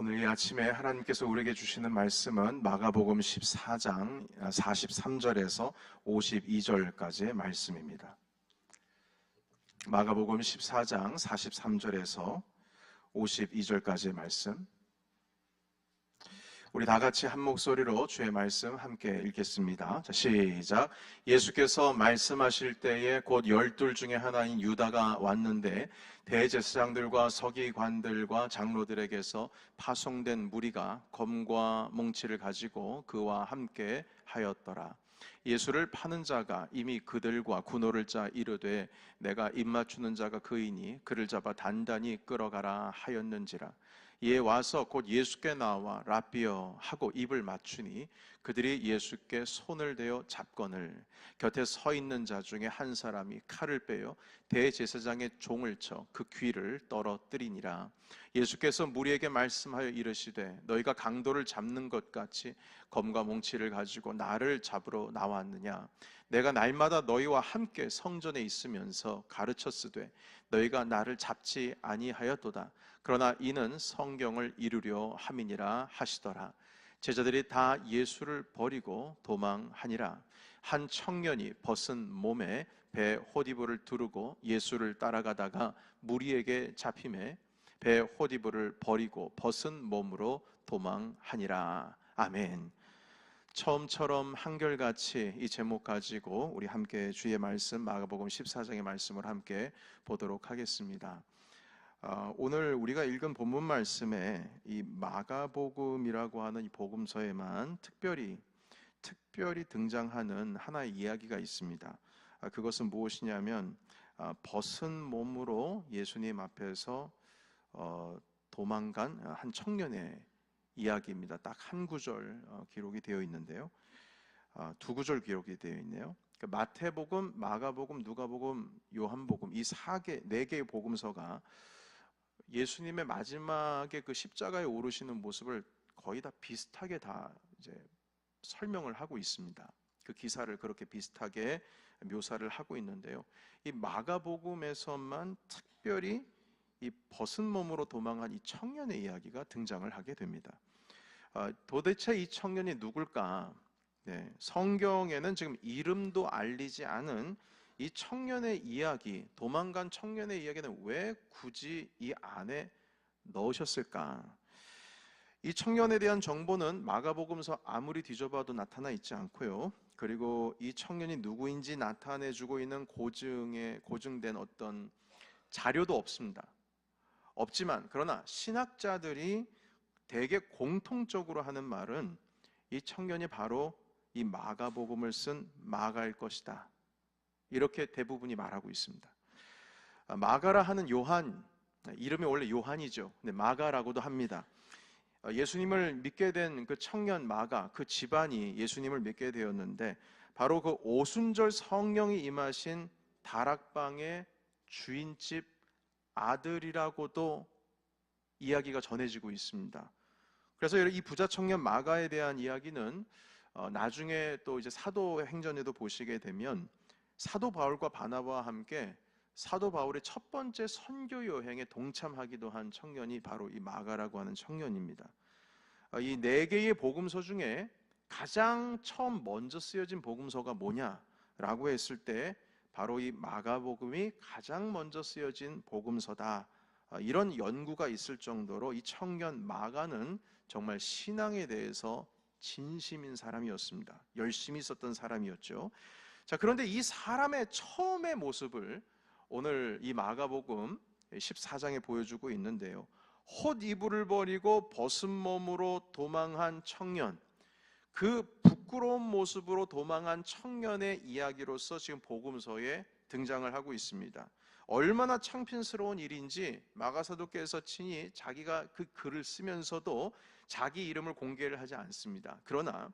오늘 이 아침에 하나님께서 우리에게 주시는 말씀은 마가복음 14장 43절에서 52절까지의 말씀입니다. 마가복음 14장 43절에서 52절까지의 말씀, 우리 다 같이 한 목소리로 주의 말씀 함께 읽겠습니다. 자, 시작. 예수께서 말씀하실 때에 곧 12 중에 하나인 유다가 왔는데 대제사장들과 서기관들과 장로들에게서 파송된 무리가 검과 몽치를 가지고 그와 함께 하였더라. 예수를 파는 자가 이미 그들과 군호를 짜 이르되 내가 입맞추는 자가 그이니 그를 잡아 단단히 끌어가라 하였는지라. 이에 와서 곧 예수께 나와 라삐어 하고 입을 맞추니 그들이 예수께 손을 대어 잡거늘 곁에 서 있는 자 중에 한 사람이 칼을 빼어 대제사장의 종을 쳐 그 귀를 떨어뜨리니라. 예수께서 무리에게 말씀하여 이르시되 너희가 강도를 잡는 것 같이 검과 몽치를 가지고 나를 잡으러 나왔느냐. 내가 날마다 너희와 함께 성전에 있으면서 가르쳤으되 너희가 나를 잡지 아니하였도다. 그러나 이는 성경을 이루려 함이니라 하시더라. 제자들이 다 예수를 버리고 도망하니라. 한 청년이 벗은 몸에 배 호디부를 두르고 예수를 따라가다가 무리에게 잡힘에 배 호디부를 버리고 벗은 몸으로 도망하니라. 아멘. 처음처럼 한결같이 이 제목 가지고 우리 함께 주의 말씀 마가복음 14장의 말씀을 함께 보도록 하겠습니다. 오늘 우리가 읽은 본문 말씀에 이 마가복음이라고 하는 이 복음서에만 특별히 등장하는 하나의 이야기가 있습니다. 그것은 무엇이냐면 벗은 몸으로 예수님 앞에서 도망간 한 청년의 이야기입니다. 딱 한 구절 기록이 되어 있는데요. 두 구절 기록이 되어 있네요. 마태복음, 마가복음, 누가복음, 요한복음 이 네 개의 복음서가 예수님의 마지막에 그 십자가에 오르시는 모습을 거의 다 비슷하게 다 이제 설명을 하고 있습니다. 그 기사를 그렇게 비슷하게 묘사를 하고 있는데요. 이 마가복음에서만 특별히 이 벗은 몸으로 도망한 이 청년의 이야기가 등장을 하게 됩니다. 도대체 이 청년이 누굴까? 네, 성경에는 지금 이름도 알리지 않은 이 청년의 이야기, 도망간 청년의 이야기는 왜 굳이 이 안에 넣으셨을까? 이 청년에 대한 정보는 마가복음서 아무리 뒤져봐도 나타나 있지 않고요. 그리고 이 청년이 누구인지 나타내주고 있는 고증된 어떤 자료도 없습니다. 없지만 그러나 신학자들이 대개 공통적으로 하는 말은 이 청년이 바로 이 마가복음을 쓴 마가일 것이다. 이렇게 대부분이 말하고 있습니다. 마가라 하는 요한, 이름이 원래 요한이죠. 근데 마가라고도 합니다. 예수님을 믿게 된 그 청년 마가, 그 집안이 예수님을 믿게 되었는데 바로 그 오순절 성령이 임하신 다락방의 주인집 아들이라고도 이야기가 전해지고 있습니다. 그래서 이 부자 청년 마가에 대한 이야기는 나중에 또 이제 사도행전에도 보시게 되면 사도 바울과 바나바와 함께 사도 바울의 첫 번째 선교 여행에 동참하기도 한 청년이 바로 이 마가라고 하는 청년입니다. 이 네 개의 복음서 중에 가장 처음 먼저 쓰여진 복음서가 뭐냐라고 했을 때 바로 이 마가복음이 가장 먼저 쓰여진 복음서다. 이런 연구가 있을 정도로 이 청년 마가는 정말 신앙에 대해서 진심인 사람이었습니다. 열심히 썼던 사람이었죠. 자, 그런데 이 사람의 처음의 모습을 오늘 이 마가복음 14장에 보여주고 있는데요. 헛이불을 버리고 벗은 몸으로 도망한 청년, 그 부끄러운 모습으로 도망한 청년의 이야기로서 지금 복음서에 등장을 하고 있습니다. 얼마나 창피스러운 일인지 마가사도께서 친히 자기가 그 글을 쓰면서도 자기 이름을 공개를 하지 않습니다. 그러나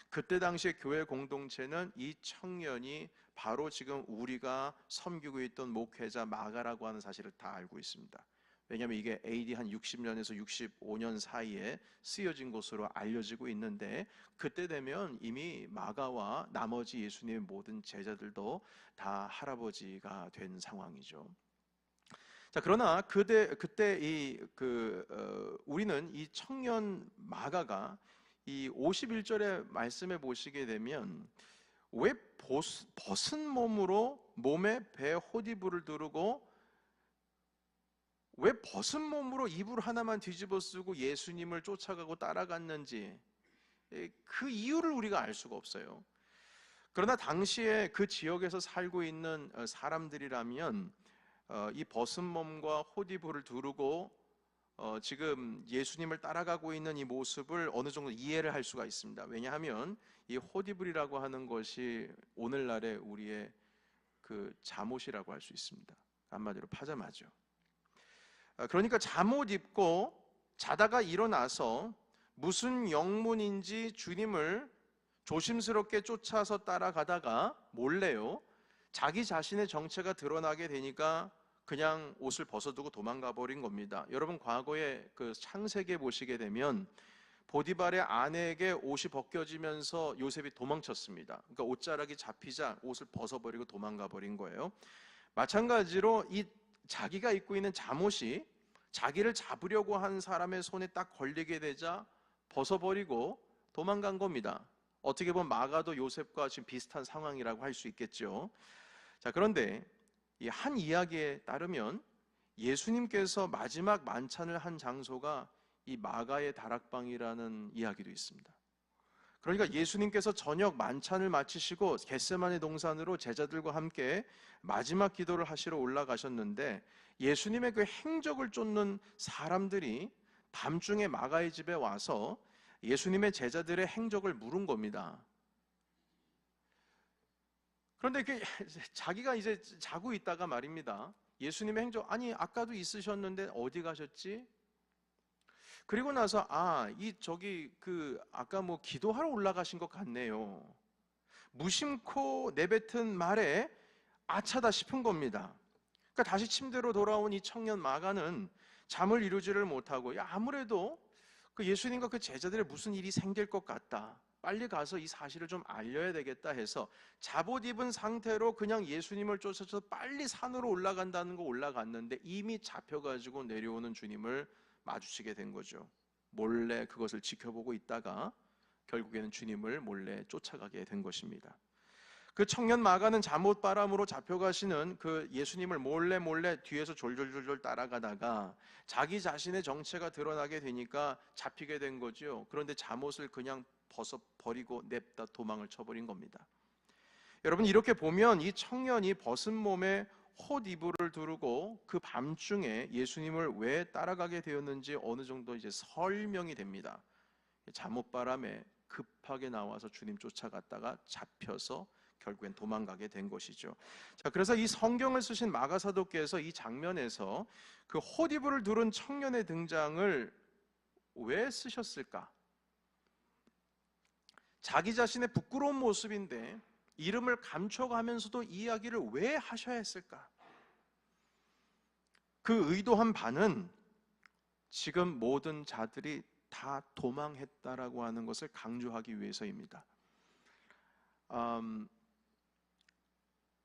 그때 당시에 교회 공동체는 이 청년이 바로 지금 우리가 섬기고 있던 목회자 마가라고 하는 사실을 다 알고 있습니다. 왜냐하면 이게 AD 한 60년에서 65년 사이에 쓰여진 것으로 알려지고 있는데 그때 되면 이미 마가와 나머지 예수님의 모든 제자들도 다 할아버지가 된 상황이죠. 자, 그러나 그때 우리는 이 청년 마가가 이 51절의 말씀에 보시게 되면 왜 벗은 몸으로 몸에 배 호디부를 두르고 왜 벗은 몸으로 이불 하나만 뒤집어 쓰고 예수님을 쫓아가고 따라갔는지 그 이유를 우리가 알 수가 없어요. 그러나 당시에 그 지역에서 살고 있는 사람들이라면 이 벗은 몸과 호디부를 두르고 지금 예수님을 따라가고 있는 이 모습을 어느 정도 이해를 할 수가 있습니다. 왜냐하면 이 호디불이라고 하는 것이 오늘날의 우리의 그 잠옷이라고 할 수 있습니다. 한마디로 파자마죠. 그러니까 잠옷 입고 자다가 일어나서 무슨 영문인지 주님을 조심스럽게 쫓아서 따라가다가 몰래요, 자기 자신의 정체가 드러나게 되니까 그냥 옷을 벗어두고 도망가 버린 겁니다. 여러분, 과거에 그 창세기에 보시게 되면 보디발의 아내에게 옷이 벗겨지면서 요셉이 도망쳤습니다. 그러니까 옷자락이 잡히자 옷을 벗어버리고 도망가 버린 거예요. 마찬가지로 이 자기가 입고 있는 잠옷이 자기를 잡으려고 한 사람의 손에 딱 걸리게 되자 벗어버리고 도망간 겁니다. 어떻게 보면 마가도 요셉과 지금 비슷한 상황이라고 할 수 있겠죠. 자, 그런데 이 한 이야기에 따르면 예수님께서 마지막 만찬을 한 장소가 이 마가의 다락방이라는 이야기도 있습니다. 그러니까 예수님께서 저녁 만찬을 마치시고 겟세마네 동산으로 제자들과 함께 마지막 기도를 하시러 올라가셨는데 예수님의 그 행적을 쫓는 사람들이 밤중에 마가의 집에 와서 예수님의 제자들의 행적을 물은 겁니다. 그런데 자기가 이제 자고 있다가 말입니다. 예수님의 행적, 아니 아까도 있으셨는데 어디 가셨지? 그리고 나서 아까 뭐 기도하러 올라가신 것 같네요. 무심코 내뱉은 말에 아차다 싶은 겁니다. 그러니까 다시 침대로 돌아온 이 청년 마가는 잠을 이루지를 못하고 아무래도 그 예수님과 그 제자들의 무슨 일이 생길 것 같다. 빨리 가서 이 사실을 좀 알려야 되겠다 해서 잠옷 입은 상태로 그냥 예수님을 쫓아서 빨리 산으로 올라간다는 거 올라갔는데 이미 잡혀가지고 내려오는 주님을 마주치게 된 거죠. 몰래 그것을 지켜보고 있다가 결국에는 주님을 몰래 쫓아가게 된 것입니다. 그 청년 마가는 잠옷 바람으로 잡혀가시는 그 예수님을 몰래 뒤에서 졸졸졸 따라가다가 자기 자신의 정체가 드러나게 되니까 잡히게 된 거죠. 그런데 잠옷을 그냥 벗어버리고 냅다 도망을 쳐버린 겁니다. 여러분, 이렇게 보면 이 청년이 벗은 몸에 헛이불을 두르고 그 밤중에 예수님을 왜 따라가게 되었는지 어느 정도 이제 설명이 됩니다. 잠옷바람에 급하게 나와서 주님 쫓아갔다가 잡혀서 결국엔 도망가게 된 것이죠. 자, 그래서 이 성경을 쓰신 마가 사도께서 이 장면에서 그 헛이불을 두른 청년의 등장을 왜 쓰셨을까? 자기 자신의 부끄러운 모습인데 이름을 감춰가면서도 이야기를 왜 하셔야 했을까? 그 의도한 바는 지금 모든 자들이 다 도망했다라고 하는 것을 강조하기 위해서입니다.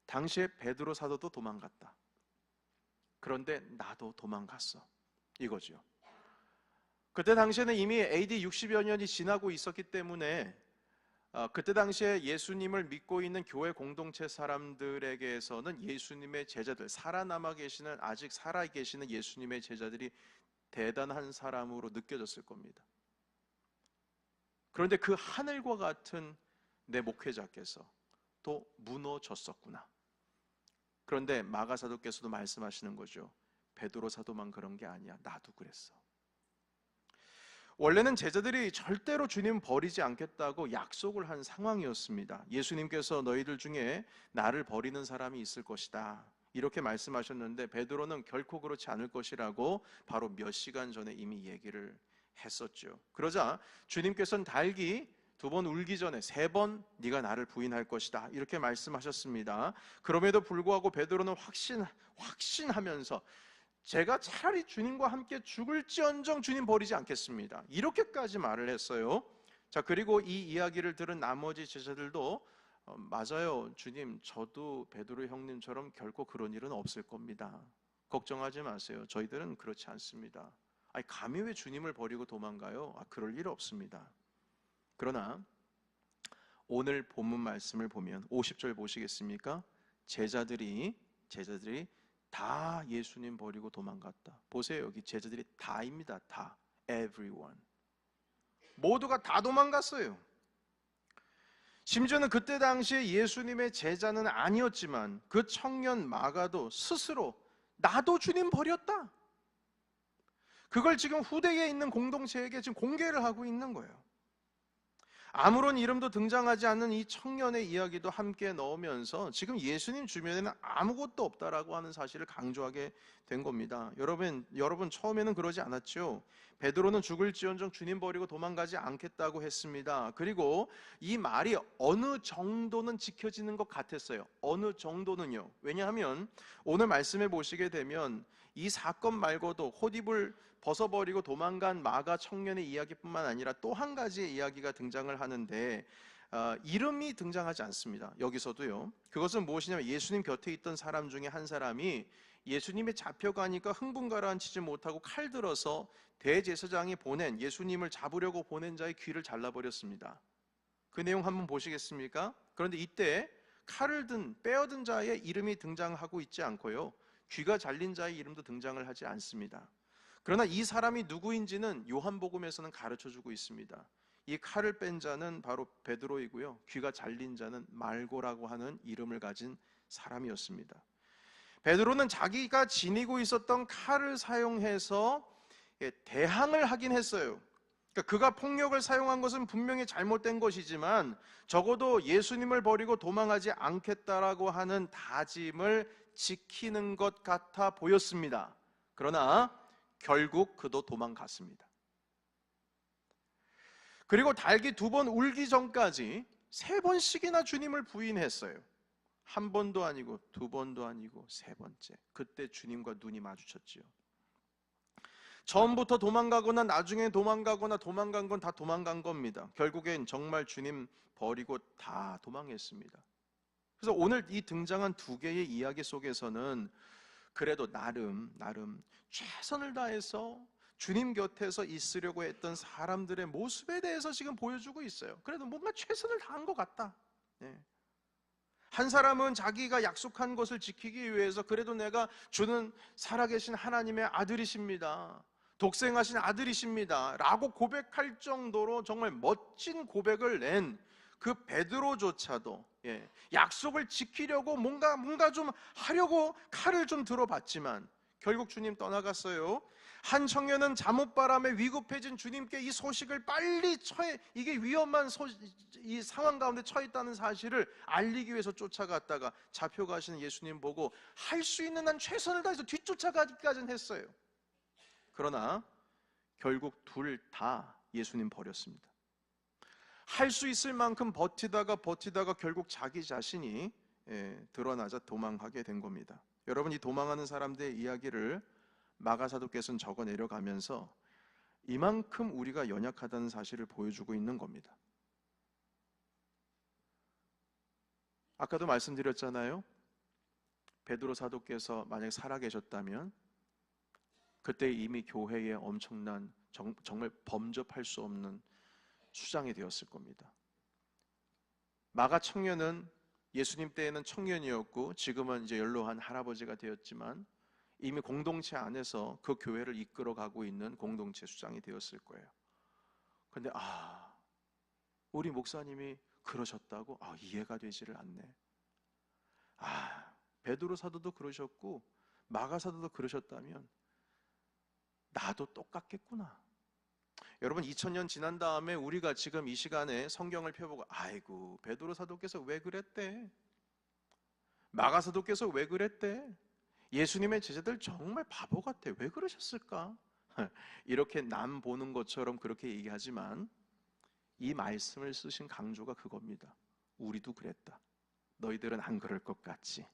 당시에 베드로 사도도 도망갔다. 그런데 나도 도망갔어. 이거죠. 그때 당시에는 이미 AD 60여 년이 지나고 있었기 때문에 그때 당시에 예수님을 믿고 있는 교회 공동체 사람들에게서는 예수님의 제자들, 아직 살아 계시는 예수님의 제자들이 대단한 사람으로 느껴졌을 겁니다. 그런데 그 하늘과 같은 내 목회자께서 또 무너졌었구나. 그런데 마가 사도께서도 말씀하시는 거죠. 베드로 사도만 그런 게 아니야. 나도 그랬어. 원래는 제자들이 절대로 주님 버리지 않겠다고 약속을 한 상황이었습니다. 예수님께서 너희들 중에 나를 버리는 사람이 있을 것이다, 이렇게 말씀하셨는데 베드로는 결코 그렇지 않을 것이라고 바로 몇 시간 전에 이미 얘기를 했었죠. 그러자 주님께서는 달기 2번 울기 전에 3번 네가 나를 부인할 것이다, 이렇게 말씀하셨습니다. 그럼에도 불구하고 베드로는 확신하면서 제가 차라리 주님과 함께 죽을지언정 주님 버리지 않겠습니다, 이렇게까지 말을 했어요. 자, 그리고 이 이야기를 들은 나머지 제자들도 맞아요 주님, 저도 베드로 형님처럼 결코 그런 일은 없을 겁니다, 걱정하지 마세요. 저희들은 그렇지 않습니다. 아니, 감히 왜 주님을 버리고 도망가요? 그럴 일 없습니다. 그러나 오늘 본문 말씀을 보면 50절 보시겠습니까? 제자들이 다 예수님 버리고 도망갔다. 보세요. 여기 제자들이 다입니다. 다. Everyone. 모두가 다 도망갔어요. 심지어는 그때 당시에 예수님의 제자는 아니었지만 그 청년 마가도 스스로 나도 주님 버렸다. 그걸 지금 후대에 있는 공동체에게 지금 공개를 하고 있는 거예요. 아무런 이름도 등장하지 않는 이 청년의 이야기도 함께 넣으면서 지금 예수님 주변에는 아무것도 없다라고 하는 사실을 강조하게 된 겁니다. 여러분 처음에는 그러지 않았죠. 베드로는 죽을지언정 주님 버리고 도망가지 않겠다고 했습니다. 그리고 이 말이 어느 정도는 지켜지는 것 같았어요. 어느 정도는요. 왜냐하면 오늘 말씀해 보시게 되면 이 사건 말고도 헛입을 벗어버리고 도망간 마가 청년의 이야기뿐만 아니라 또 한 가지의 이야기가 등장을 하는데 이름이 등장하지 않습니다. 여기서도요. 그것은 무엇이냐면 예수님 곁에 있던 사람 중에 한 사람이 예수님이 잡혀가니까 흥분 가라앉히지 못하고 칼 들어서 대제사장이 보낸, 예수님을 잡으려고 보낸 자의 귀를 잘라버렸습니다. 그 내용 한번 보시겠습니까? 그런데 이때 칼을 빼어든 자의 이름이 등장하고 있지 않고요, 귀가 잘린 자의 이름도 등장을 하지 않습니다. 그러나 이 사람이 누구인지는 요한복음에서는 가르쳐주고 있습니다. 이 칼을 뺀 자는 바로 베드로이고요, 귀가 잘린 자는 말고라고 하는 이름을 가진 사람이었습니다. 베드로는 자기가 지니고 있었던 칼을 사용해서 대항을 하긴 했어요. 그러니까 그가 폭력을 사용한 것은 분명히 잘못된 것이지만 적어도 예수님을 버리고 도망하지 않겠다라고 하는 다짐을 지키는 것 같아 보였습니다. 그러나 결국 그도 도망갔습니다. 그리고 닭이 2번 울기 전까지 3번씩이나 주님을 부인했어요. 한 번도 아니고 2번도 아니고 3번째. 그때 주님과 눈이 마주쳤지요. 처음부터 도망가거나 나중에 도망가거나 도망간 건 다 도망간 겁니다. 결국엔 정말 주님 버리고 다 도망했습니다. 그래서 오늘 이 등장한 2개의 이야기 속에서는 그래도 나름 최선을 다해서 주님 곁에서 있으려고 했던 사람들의 모습에 대해서 지금 보여주고 있어요. 그래도 뭔가 최선을 다한 것 같다. 한 사람은 자기가 약속한 것을 지키기 위해서 그래도 내가 주는 살아계신 하나님의 아들이십니다, 독생하신 아들이십니다 라고 고백할 정도로 정말 멋진 고백을 낸 그 베드로조차도 약속을 지키려고 뭔가 좀 하려고 칼을 좀 들어봤지만 결국 주님 떠나갔어요. 한 청년은 잠옷바람에 위급해진 주님께 이 소식을 빨리 이게 위험한 이 상황 가운데 처했다는 사실을 알리기 위해서 쫓아갔다가 잡혀가시는 예수님 보고 할 수 있는 한 최선을 다해서 뒤쫓아가기까지는 했어요. 그러나 결국 둘 다 예수님 버렸습니다. 할 수 있을 만큼 버티다가 결국 자기 자신이 드러나자 도망하게 된 겁니다. 여러분, 이 도망하는 사람들의 이야기를 마가사도께서는 적어 내려가면서 이만큼 우리가 연약하다는 사실을 보여주고 있는 겁니다. 아까도 말씀드렸잖아요. 베드로 사도께서 만약 살아계셨다면 그때 이미 교회에 엄청난 정말 범접할 수 없는 수장이 되었을 겁니다. 마가 청년은 예수님 때에는 청년이었고 지금은 이제 연로한 할아버지가 되었지만 이미 공동체 안에서 그 교회를 이끌어가고 있는 공동체 수장이 되었을 거예요. 그런데 우리 목사님이 그러셨다고? 이해가 되지를 않네. 베드로 사도도 그러셨고 마가 사도도 그러셨다면 나도 똑같겠구나. 여러분, 2000년 지난 다음에 우리가 지금 이 시간에 성경을 펴보고 아이고 베드로 사도께서 왜 그랬대? 마가 사도께서 왜 그랬대? 예수님의 제자들 정말 바보 같아. 왜 그러셨을까? 이렇게 남 보는 것처럼 그렇게 얘기하지만 이 말씀을 쓰신 강조가 그겁니다. 우리도 그랬다. 너희들은 안 그럴 것 같지?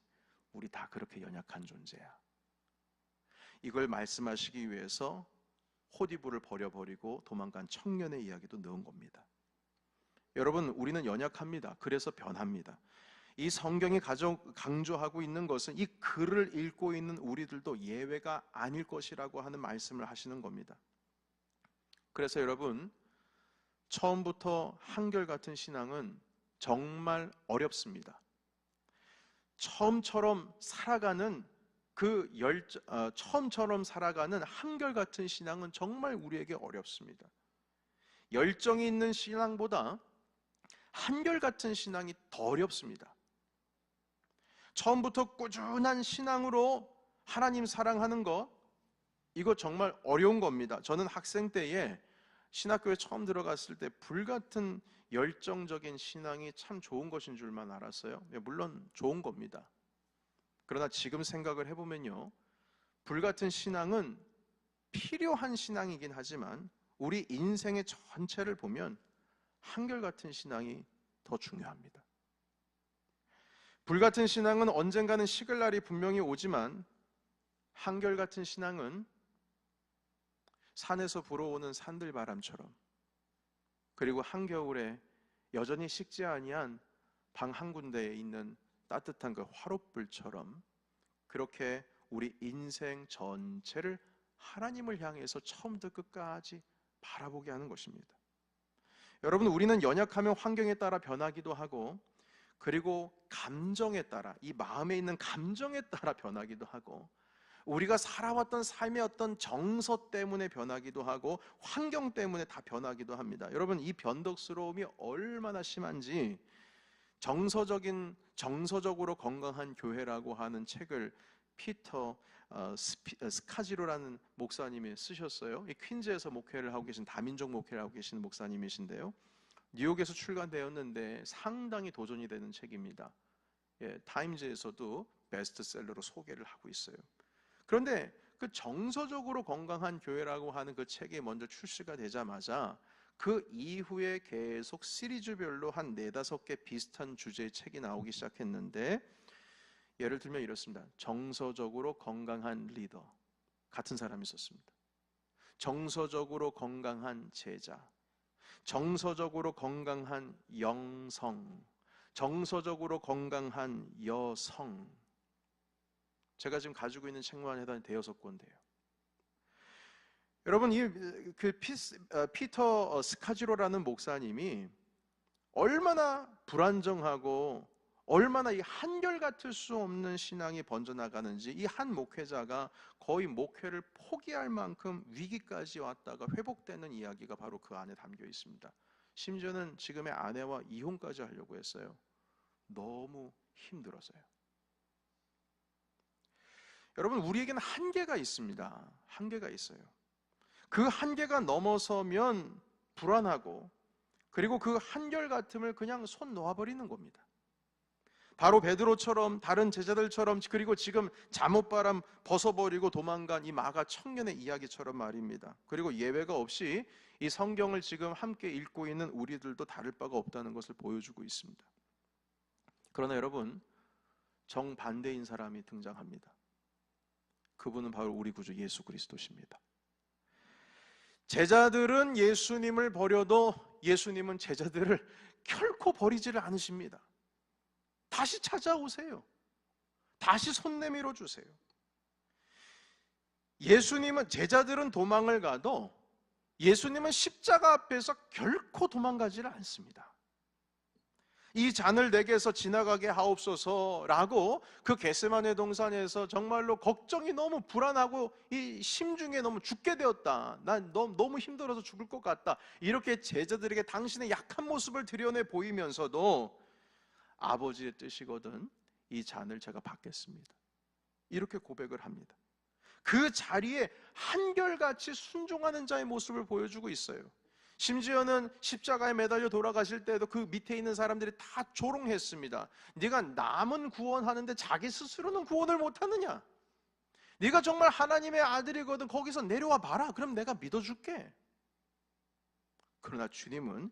우리 다 그렇게 연약한 존재야. 이걸 말씀하시기 위해서 헛이불을 버려버리고 도망간 청년의 이야기도 넣은 겁니다. 여러분, 우리는 연약합니다. 그래서 변합니다. 이 성경이 강조하고 있는 것은 이 글을 읽고 있는 우리들도 예외가 아닐 것이라고 하는 말씀을 하시는 겁니다. 그래서 여러분, 처음부터 한결같은 신앙은 정말 어렵습니다. 처음처럼 살아가는 처음처럼 살아가는 한결같은 신앙은 정말 우리에게 어렵습니다. 열정이 있는 신앙보다 한결같은 신앙이 더 어렵습니다. 처음부터 꾸준한 신앙으로 하나님 사랑하는 것, 이거 정말 어려운 겁니다. 저는 학생 때에 신학교에 처음 들어갔을 때 불같은 열정적인 신앙이 참 좋은 것인 줄만 알았어요. 물론 좋은 겁니다. 그러나 지금 생각을 해보면요, 불같은 신앙은 필요한 신앙이긴 하지만 우리 인생의 전체를 보면 한결같은 신앙이 더 중요합니다. 불같은 신앙은 언젠가는 식을 날이 분명히 오지만 한결같은 신앙은 산에서 불어오는 산들바람처럼, 그리고 한겨울에 여전히 식지 아니한 방 한 군데에 있는 따뜻한 그 화롯불처럼 그렇게 우리 인생 전체를 하나님을 향해서 처음부터 끝까지 바라보게 하는 것입니다. 여러분, 우리는 연약하면 환경에 따라 변하기도 하고, 그리고 감정에 따라, 이 마음에 있는 감정에 따라 변하기도 하고, 우리가 살아왔던 삶의 어떤 정서 때문에 변하기도 하고, 환경 때문에 다 변하기도 합니다. 여러분, 이 변덕스러움이 얼마나 심한지 정서적으로 건강한 교회라고 하는 책을 피터 스카지로라는 목사님이 쓰셨어요. 이 퀸즈에서 목회를 하고 계신, 다민족 목회를 하고 계시는 목사님이신데요, 뉴욕에서 출간되었는데 상당히 도전이 되는 책입니다. 타임즈에서도 베스트셀러로 소개를 하고 있어요. 그런데 그 정서적으로 건강한 교회라고 하는 그 책이 먼저 출시가 되자마자 그 이후에 계속 시리즈별로 한 4-5개 비슷한 주제의 책이 나오기 시작했는데, 예를 들면 이렇습니다. 정서적으로 건강한 리더, 같은 사람이 썼습니다. 정서적으로 건강한 제자, 정서적으로 건강한 영성, 정서적으로 건강한 여성. 제가 지금 가지고 있는 책만 해도 한 5-6권인데요. 여러분, 피터 스카지로라는 목사님이 얼마나 불안정하고 얼마나 이 한결같을 수 없는 신앙이 번져나가는지, 이 한 목회자가 거의 목회를 포기할 만큼 위기까지 왔다가 회복되는 이야기가 바로 그 안에 담겨 있습니다. 심지어는 지금의 아내와 이혼까지 하려고 했어요. 너무 힘들어서요. 여러분, 우리에게는 한계가 있습니다. 한계가 있어요. 그 한계가 넘어서면 불안하고, 그리고 그 한결같음을 그냥 손 놓아버리는 겁니다. 바로 베드로처럼, 다른 제자들처럼, 그리고 지금 잠옷바람 벗어버리고 도망간 이 마가 청년의 이야기처럼 말입니다. 그리고 예외가 없이 이 성경을 지금 함께 읽고 있는 우리들도 다를 바가 없다는 것을 보여주고 있습니다. 그러나 여러분, 정반대인 사람이 등장합니다. 그분은 바로 우리 구주 예수 그리스도십니다. 제자들은 예수님을 버려도 예수님은 제자들을 결코 버리지를 않으십니다. 다시 찾아오세요. 다시 손 내밀어 주세요. 제자들은 도망을 가도 예수님은 십자가 앞에서 결코 도망가지를 않습니다. 이 잔을 내게서 지나가게 하옵소서라고 그 겟세마네 동산에서 정말로 걱정이 너무 불안하고 이 심중에 너무 죽게 되었다, 난 너무 힘들어서 죽을 것 같다, 이렇게 제자들에게 당신의 약한 모습을 드러내 보이면서도 아버지의 뜻이거든 이 잔을 제가 받겠습니다, 이렇게 고백을 합니다. 그 자리에 한결같이 순종하는 자의 모습을 보여주고 있어요. 심지어는 십자가에 매달려 돌아가실 때도 그 밑에 있는 사람들이 다 조롱했습니다. 네가 남은 구원하는데 자기 스스로는 구원을 못하느냐? 네가 정말 하나님의 아들이거든 거기서 내려와 봐라, 그럼 내가 믿어줄게. 그러나 주님은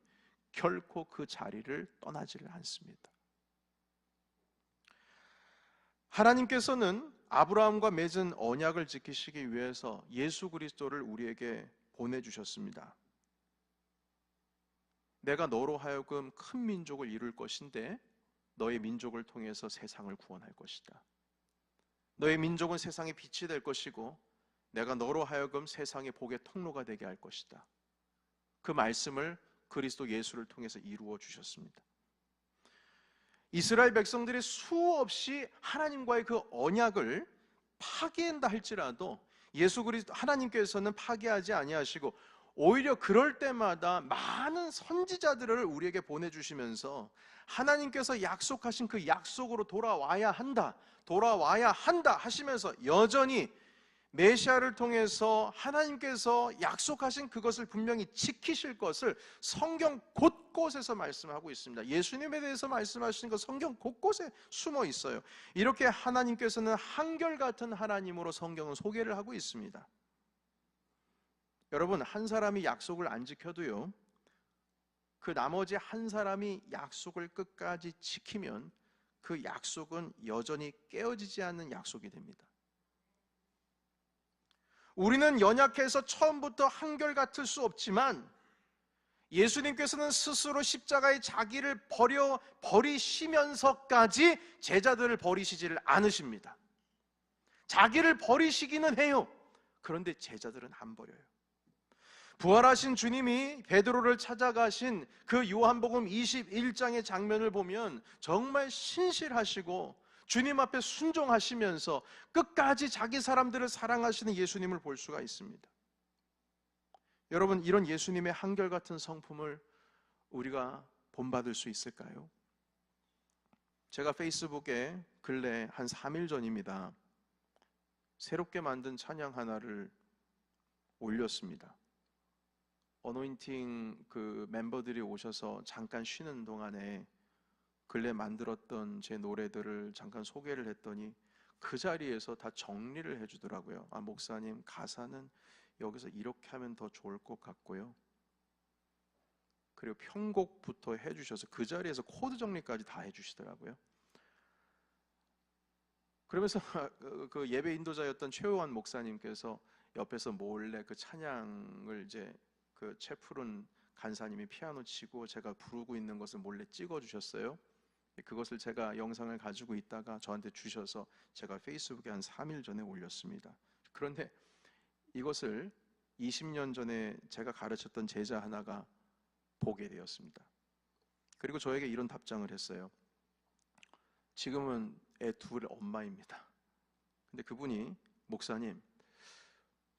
결코 그 자리를 떠나지를 않습니다. 하나님께서는 아브라함과 맺은 언약을 지키시기 위해서 예수 그리스도를 우리에게 보내주셨습니다. 내가 너로 하여금 큰 민족을 이룰 것인데 너의 민족을 통해서 세상을 구원할 것이다. 너의 민족은 세상의 빛이 될 것이고 내가 너로 하여금 세상의 복의 통로가 되게 할 것이다. 그 말씀을 그리스도 예수를 통해서 이루어 주셨습니다. 이스라엘 백성들이 수없이 하나님과의 그 언약을 파기한다 할지라도 예수 그리스도 하나님께서는 파기하지 아니하시고 오히려 그럴 때마다 많은 선지자들을 우리에게 보내주시면서 하나님께서 약속하신 그 약속으로 돌아와야 한다 하시면서 여전히 메시아를 통해서 하나님께서 약속하신 그것을 분명히 지키실 것을 성경 곳곳에서 말씀하고 있습니다. 예수님에 대해서 말씀하시는 것 성경 곳곳에 숨어 있어요. 이렇게 하나님께서는 한결같은 하나님으로 성경은 소개를 하고 있습니다. 여러분, 한 사람이 약속을 안 지켜도요, 그 나머지 한 사람이 약속을 끝까지 지키면 그 약속은 여전히 깨어지지 않는 약속이 됩니다. 우리는 연약해서 처음부터 한결같을 수 없지만 예수님께서는 스스로 십자가의 자기를 버리시면서까지 제자들을 버리시지를 않으십니다. 자기를 버리시기는 해요. 그런데 제자들은 안 버려요. 부활하신 주님이 베드로를 찾아가신 그 요한복음 21장의 장면을 보면 정말 신실하시고 주님 앞에 순종하시면서 끝까지 자기 사람들을 사랑하시는 예수님을 볼 수가 있습니다. 여러분, 이런 예수님의 한결같은 성품을 우리가 본받을 수 있을까요? 제가 페이스북에 근래 한 3일 전입니다. 새롭게 만든 찬양 하나를 올렸습니다. 어노인팅 그 멤버들이 오셔서 잠깐 쉬는 동안에 근래 만들었던 제 노래들을 잠깐 소개를 했더니 그 자리에서 다 정리를 해주더라고요. 아, 목사님 가사는 여기서 이렇게 하면 더 좋을 것 같고요. 그리고 편곡부터 해주셔서 그 자리에서 코드 정리까지 다 해주시더라고요. 그러면서 그 예배 인도자였던 최호환 목사님께서 옆에서 몰래 그 찬양을 이제 그 채푸른 간사님이 피아노 치고 제가 부르고 있는 것을 몰래 찍어 주셨어요. 그것을 제가 영상을 가지고 있다가 저한테 주셔서 제가 페이스북에 한 3일 전에 올렸습니다. 그런데 이것을 20년 전에 제가 가르쳤던 제자 하나가 보게 되었습니다. 그리고 저에게 이런 답장을 했어요. 지금은 애 둘 엄마입니다. 근데 그분이 목사님,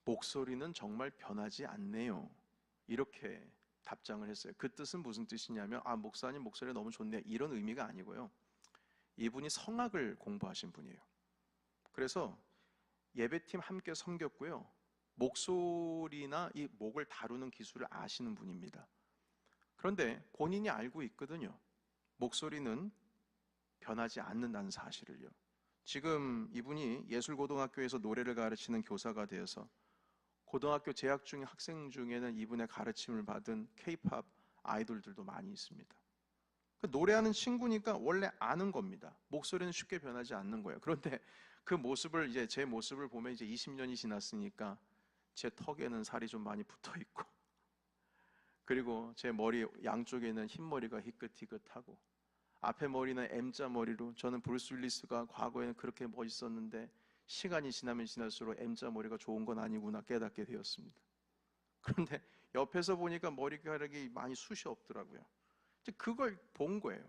목소리는 정말 변하지 않네요. 이렇게 답장을 했어요. 그 뜻은 무슨 뜻이냐면 아, 목사님 목소리 너무 좋네 이런 의미가 아니고요. 이분이 성악을 공부하신 분이에요. 그래서 예배팀 함께 섬겼고요. 목소리나 이 목을 다루는 기술을 아시는 분입니다. 그런데 본인이 알고 있거든요. 목소리는 변하지 않는다는 사실을요. 지금 이분이 예술고등학교에서 노래를 가르치는 교사가 되어서 고등학교 재학 중인 학생 중에는 이분의 가르침을 받은 K-팝 아이돌들도 많이 있습니다. 노래하는 친구니까 원래 아는 겁니다. 목소리는 쉽게 변하지 않는 거예요. 그런데 그 모습을 이제 제 모습을 보면 이제 20년이 지났으니까 제 턱에는 살이 좀 많이 붙어 있고 그리고 제 머리 양쪽에는 흰머리가 희끗희끗하고 앞에 머리는 M자 머리로 저는 브루스 윌리스가 과거에는 그렇게 멋있었는데 시간이 지나면 지날수록 M자 머리가 좋은 건 아니구나 깨닫게 되었습니다. 그런데 옆에서 보니까 머리카락이 많이 숱이 없더라고요. 그걸 본 거예요.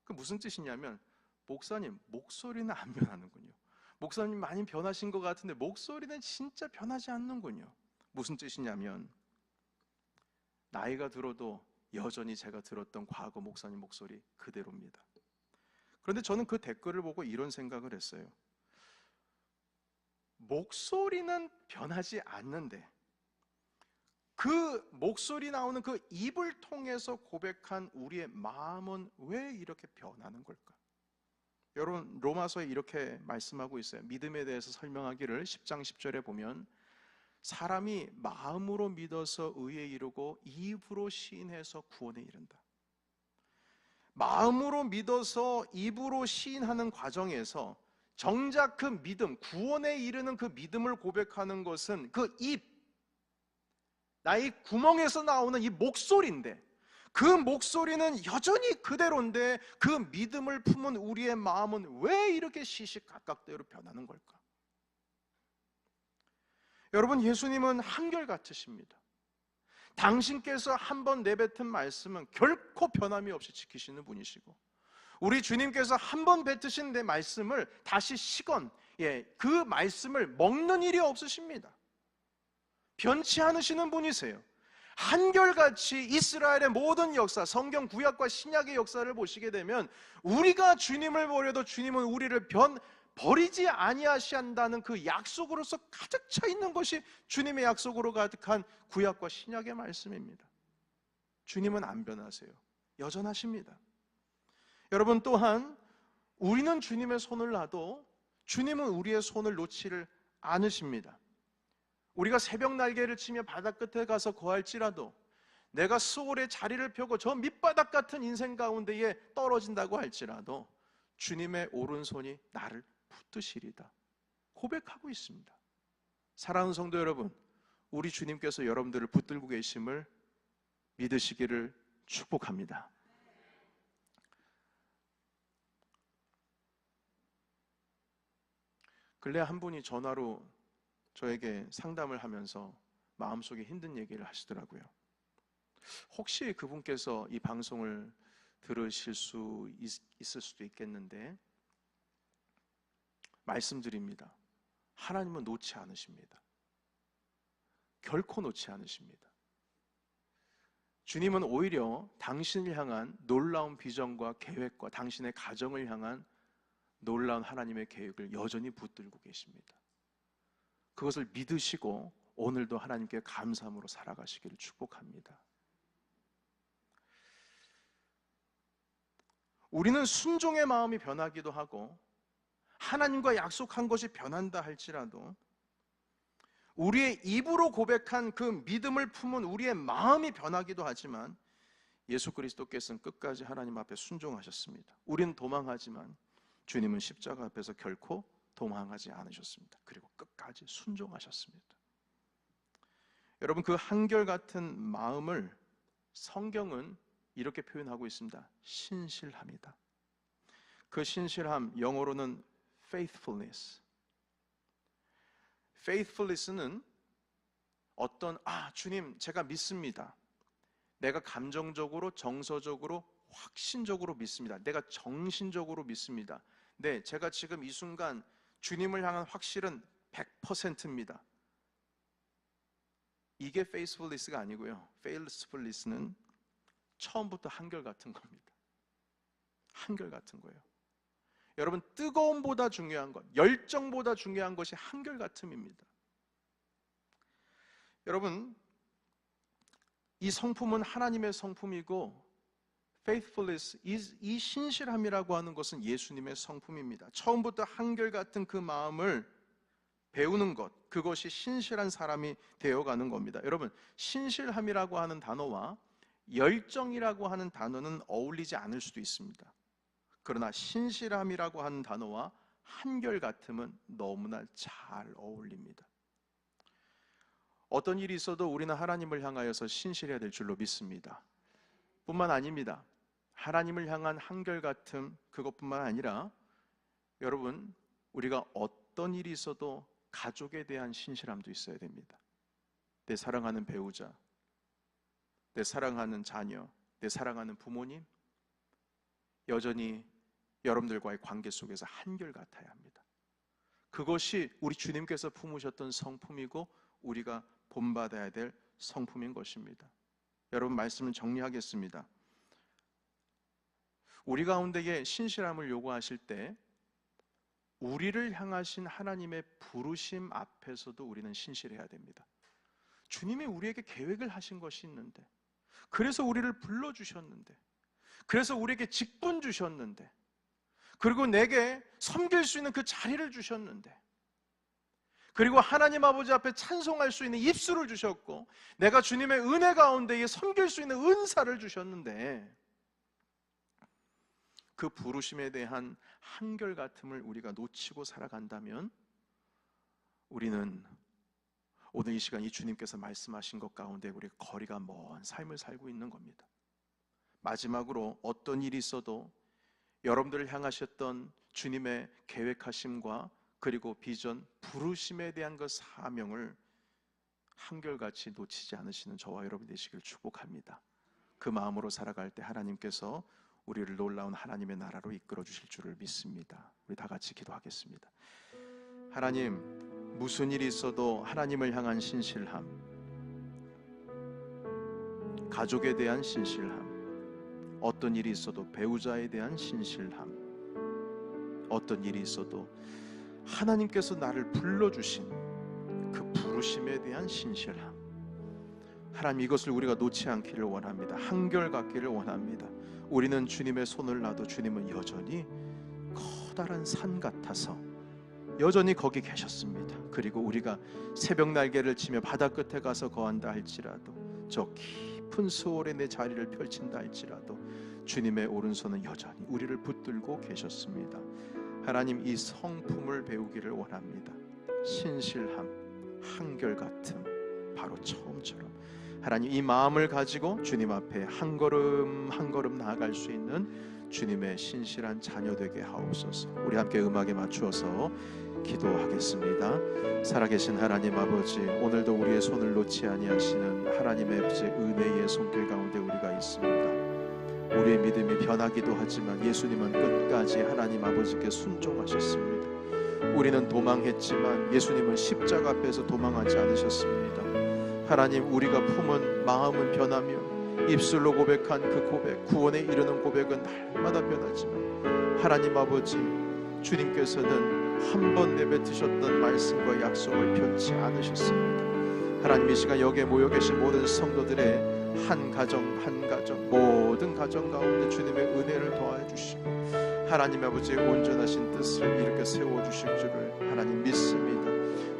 그 무슨 뜻이냐면 목사님 목소리는 안 변하는군요. 목사님 많이 변하신 것 같은데 목소리는 진짜 변하지 않는군요. 무슨 뜻이냐면 나이가 들어도 여전히 제가 들었던 과거 목사님 목소리 그대로입니다. 그런데 저는 그 댓글을 보고 이런 생각을 했어요. 목소리는 변하지 않는데 그 목소리 나오는 그 입을 통해서 고백한 우리의 마음은 왜 이렇게 변하는 걸까? 여러분 로마서에 이렇게 말씀하고 있어요. 믿음에 대해서 설명하기를 10장 10절에 보면 사람이 마음으로 믿어서 의에 이르고 입으로 시인해서 구원에 이른다. 마음으로 믿어서 입으로 시인하는 과정에서 정작 그 믿음, 구원에 이르는 그 믿음을 고백하는 것은 그 입, 나의 구멍에서 나오는 이 목소리인데 그 목소리는 여전히 그대로인데 그 믿음을 품은 우리의 마음은 왜 이렇게 시시각각대로 변하는 걸까? 여러분, 예수님은 한결같으십니다. 당신께서 한번 내뱉은 말씀은 결코 변함이 없이 지키시는 분이시고, 우리 주님께서 한번 뱉으신 내 말씀을 다시 그 말씀을 먹는 일이 없으십니다. 변치 않으시는 분이세요. 한결같이 이스라엘의 모든 역사, 성경 구약과 신약의 역사를 보시게 되면 우리가 주님을 버려도 주님은 우리를 버리지 아니하신다는 그 약속으로서 가득 차 있는 것이 주님의 약속으로 가득한 구약과 신약의 말씀입니다. 주님은 안 변하세요. 여전하십니다. 여러분, 또한 우리는 주님의 손을 놔도 주님은 우리의 손을 놓지를 않으십니다. 우리가 새벽 날개를 치며 바다 끝에 가서 거할지라도, 내가 수월의 자리를 펴고 저 밑바닥 같은 인생 가운데에 떨어진다고 할지라도 주님의 오른손이 나를 붙드시리다 고백하고 있습니다. 사랑하는 성도 여러분, 우리 주님께서 여러분들을 붙들고 계심을 믿으시기를 축복합니다. 근래 한 분이 전화로 저에게 상담을 하면서 마음속에 힘든 얘기를 하시더라고요. 혹시 그분께서 이 방송을 들으실 수 있을 수도 있겠는데 말씀드립니다. 하나님은 놓지 않으십니다. 결코 놓지 않으십니다. 주님은 오히려 당신을 향한 놀라운 비전과 계획과 당신의 가정을 향한 놀라운 하나님의 계획을 여전히 붙들고 계십니다. 그것을 믿으시고 오늘도 하나님께 감사함으로 살아가시기를 축복합니다. 우리는 순종의 마음이 변하기도 하고 하나님과 약속한 것이 변한다 할지라도 우리의 입으로 고백한 그 믿음을 품은 우리의 마음이 변하기도 하지만 예수 그리스도께서는 끝까지 하나님 앞에 순종하셨습니다. 우리는 도망하지만 주님은 십자가 앞에서 결코 도망하지 않으셨습니다. 그리고 끝까지 순종하셨습니다. 여러분, 그 한결같은 마음을 성경은 이렇게 표현하고 있습니다. 신실함이다. 그 신실함, 영어로는 faithfulness. faithfulness는 어떤 주님 제가 믿습니다. 내가 감정적으로, 정서적으로, 확신적으로 믿습니다. 내가 정신적으로 믿습니다. 네, 제가 지금 이 순간 주님을 향한 확실은 100%입니다. 이게 faithfulness가 아니고요. faithfulness는 처음부터 한결같은 겁니다. 한결같은 거예요. 여러분, 뜨거움보다 중요한 것, 열정보다 중요한 것이 한결같음입니다. 여러분, 이 성품은 하나님의 성품이고 faithfulness, 이 신실함이라고 하는 것은 예수님의 성품입니다. 처음부터 한결같은 그 마음을 배우는 것, 그것이 신실한 사람이 되어가는 겁니다. 여러분, 신실함이라고 하는 단어와 열정이라고 하는 단어는 어울리지 않을 수도 있습니다. 그러나 신실함이라고 하는 단어와 한결같음은 너무나 잘 어울립니다. 어떤 일이 있어도 우리는 하나님을 향하여서 신실해야 될 줄로 믿습니다. 뿐만 아닙니다. 하나님을 향한 한결같음, 그것뿐만 아니라 여러분, 우리가 어떤 일이 있어도 가족에 대한 신실함도 있어야 됩니다. 내 사랑하는 배우자, 내 사랑하는 자녀, 내 사랑하는 부모님, 여전히 여러분들과의 관계 속에서 한결같아야 합니다. 그것이 우리 주님께서 품으셨던 성품이고 우리가 본받아야 될 성품인 것입니다. 여러분, 말씀을 정리하겠습니다. 우리 가운데에 신실함을 요구하실 때 우리를 향하신 하나님의 부르심 앞에서도 우리는 신실해야 됩니다. 주님이 우리에게 계획을 하신 것이 있는데, 그래서 우리를 불러주셨는데, 그래서 우리에게 직분 주셨는데, 그리고 내게 섬길 수 있는 그 자리를 주셨는데, 그리고 하나님 아버지 앞에 찬송할 수 있는 입술을 주셨고, 내가 주님의 은혜 가운데에 섬길 수 있는 은사를 주셨는데, 그 부르심에 대한 한결같음을 우리가 놓치고 살아간다면 우리는 오늘 이 시간 이 주님께서 말씀하신 것 가운데 우리가 거리가 먼 삶을 살고 있는 겁니다. 마지막으로 어떤 일이 있어도 여러분들을 향하셨던 주님의 계획하심과 그리고 비전, 부르심에 대한 그 사명을 한결같이 놓치지 않으시는 저와 여러분 되시길 축복합니다. 그 마음으로 살아갈 때 하나님께서 우리를 놀라운 하나님의 나라로 이끌어 주실 줄을 믿습니다. 우리 다 같이 기도하겠습니다. 하나님, 무슨 일이 있어도 하나님을 향한 신실함, 가족에 대한 신실함, 어떤 일이 있어도 배우자에 대한 신실함, 어떤 일이 있어도 하나님께서 나를 불러주신 그 부르심에 대한 신실함, 하나님 이것을 우리가 놓지 않기를 원합니다. 한결같기를 원합니다. 우리는 주님의 손을 놔도 주님은 여전히 커다란 산 같아서 여전히 거기 계셨습니다. 그리고 우리가 새벽 날개를 치며 바다 끝에 가서 거한다 할지라도, 저 깊은 수월에 내 자리를 펼친다 할지라도 주님의 오른손은 여전히 우리를 붙들고 계셨습니다. 하나님, 이 성품을 배우기를 원합니다. 신실함, 한결같음, 바로 처음처럼 하나님 이 마음을 가지고 주님 앞에 한 걸음 한 걸음 나아갈 수 있는 주님의 신실한 자녀 되게 하옵소서. 우리 함께 음악에 맞추어서 기도하겠습니다. 살아계신 하나님 아버지, 오늘도 우리의 손을 놓지 아니하시는 하나님의 아버지의 은혜의 손길 가운데 우리가 있습니다. 우리의 믿음이 변하기도 하지만 예수님은 끝까지 하나님 아버지께 순종하셨습니다. 우리는 도망했지만 예수님은 십자가 앞에서 도망하지 않으셨습니다. 하나님, 우리가 품은 마음은 변하며 입술로 고백한 그 고백, 구원에 이르는 고백은 날마다 변하지만 하나님 아버지, 주님께서는 한 번 내뱉으셨던 말씀과 약속을 변치 않으셨습니다. 하나님, 이 시간 여기에 모여 계신 모든 성도들의 한 가정 한 가정, 모든 가정 가운데 주님의 은혜를 더하여 주시고 하나님 아버지의 온전하신 뜻을 이렇게 세워주실 줄을 하나님 믿습니다.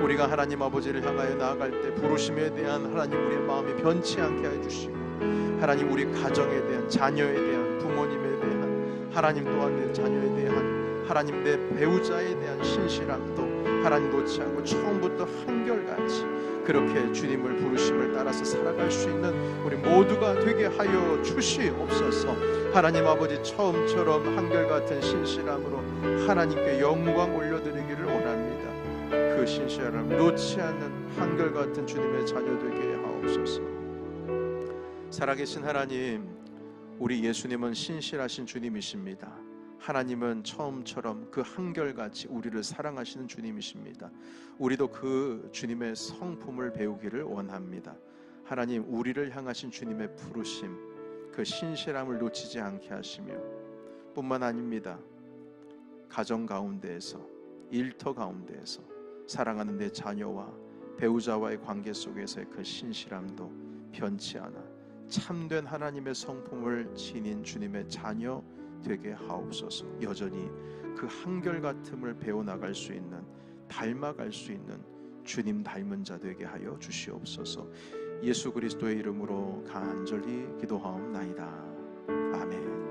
우리가 하나님 아버지를 향하여 나아갈 때 부르심에 대한 하나님 우리의 마음이 변치 않게 해주시고, 하나님 우리 가정에 대한, 자녀에 대한, 부모님에 대한, 하나님 또한 내 자녀에 대한, 하나님 내 배우자에 대한 신실함도 하나님 놓지 않고 처음부터 한결같이 그렇게 주님을 부르심을 따라서 살아갈 수 있는 우리 모두가 되게 하여 주시옵소서. 하나님 아버지, 처음처럼 한결같은 신실함으로 하나님께 영광 올려드리기를 원합니다. 그 신실함을 놓지 않는 한결같은 주님의 자녀 되게 하옵소서. 살아계신 하나님, 우리 예수님은 신실하신 주님이십니다. 하나님은 처음처럼 그 한결같이 우리를 사랑하시는 주님이십니다. 우리도 그 주님의 성품을 배우기를 원합니다. 하나님, 우리를 향하신 주님의 부르심, 그 신실함을 놓치지 않게 하시며 뿐만 아닙니다. 가정 가운데에서, 일터 가운데에서, 사랑하는 내 자녀와 배우자와의 관계 속에서의 그 신실함도 변치 않아 참된 하나님의 성품을 지닌 주님의 자녀 되게 하옵소서. 여전히 그 한결같음을 배워나갈 수 있는, 닮아갈 수 있는 주님 닮은 자 되게 하여 주시옵소서. 예수 그리스도의 이름으로 간절히 기도하옵나이다. 아멘.